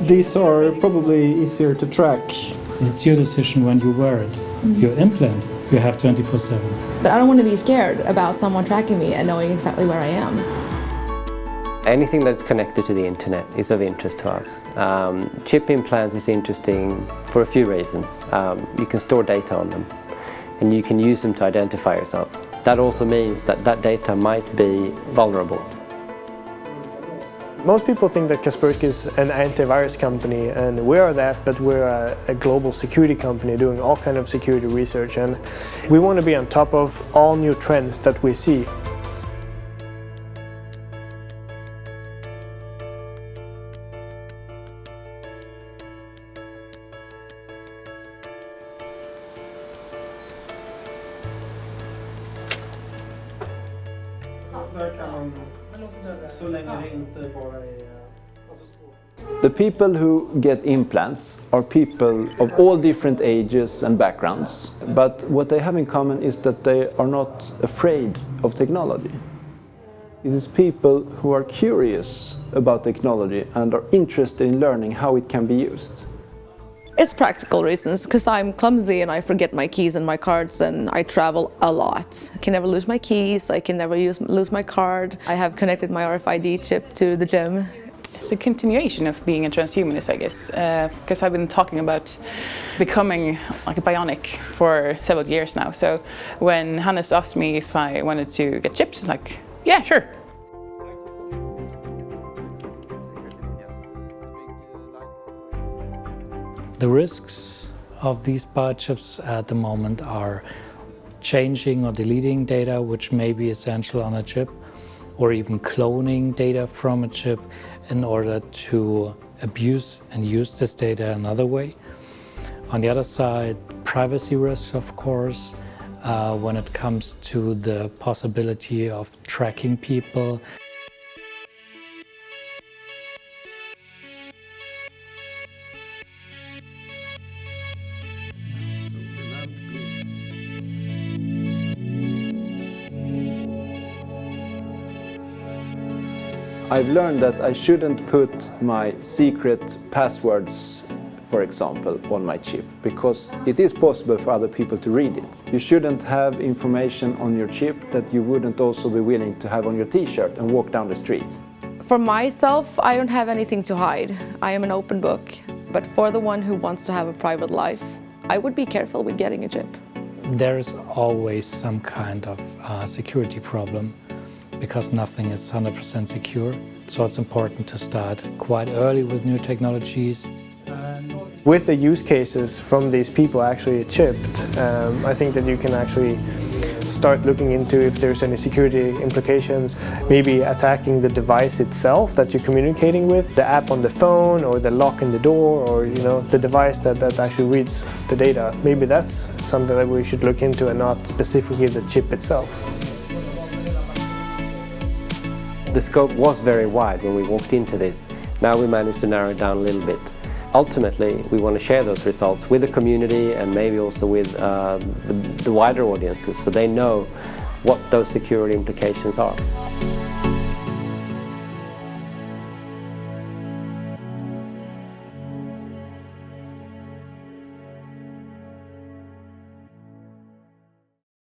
These are probably easier to track. It's your decision when you wear it. Your implant, you have 24/7. But I don't want to be scared about someone tracking me and knowing exactly where I am. Anything that's connected to the internet is of interest to us. Chip implants is interesting for a few reasons. You can store data on them and you can use them to identify yourself. That also means that that data might be vulnerable. Most people think that Kaspersky is an antivirus company, and we are that, but we're a global security company doing all kinds of security research, and we want to be on top of all new trends that we see. The people who get implants are people of all different ages and backgrounds, but what they have in common is that they are not afraid of technology. It is people who are curious about technology and are interested in learning how it can be used. It's practical reasons, because I'm clumsy and I forget my keys and my cards, and I travel a lot. I can never lose my keys, I can never lose my card. I have connected my RFID chip to the gym. It's a continuation of being a transhumanist, I guess, because I've been talking about becoming like a bionic for several years now. So when Hannes asked me if I wanted to get chips, I'm like, yeah, sure. The risks of these biochips at the moment are changing or deleting data which may be essential on a chip, or even cloning data from a chip in order to abuse and use this data another way. On the other side, privacy risks, of course, when it comes to the possibility of tracking people. I've learned that I shouldn't put my secret passwords, for example, on my chip, because it is possible for other people to read it. You shouldn't have information on your chip that you wouldn't also be willing to have on your t-shirt and walk down the street. For myself, I don't have anything to hide. I am an open book. But for the one who wants to have a private life, I would be careful with getting a chip. There is always some kind of security problem, because nothing is 100% secure. So it's important to start quite early with new technologies. With the use cases from these people actually chipped, I think that you can actually start looking into if there's any security implications, maybe attacking the device itself that you're communicating with, the app on the phone or the lock in the door, or the device that actually reads the data. Maybe that's something that we should look into and not specifically the chip itself. The scope was very wide when we walked into this. Now we managed to narrow it down a little bit. Ultimately, we want to share those results with the community and maybe also with the wider audiences, so they know what those security implications are.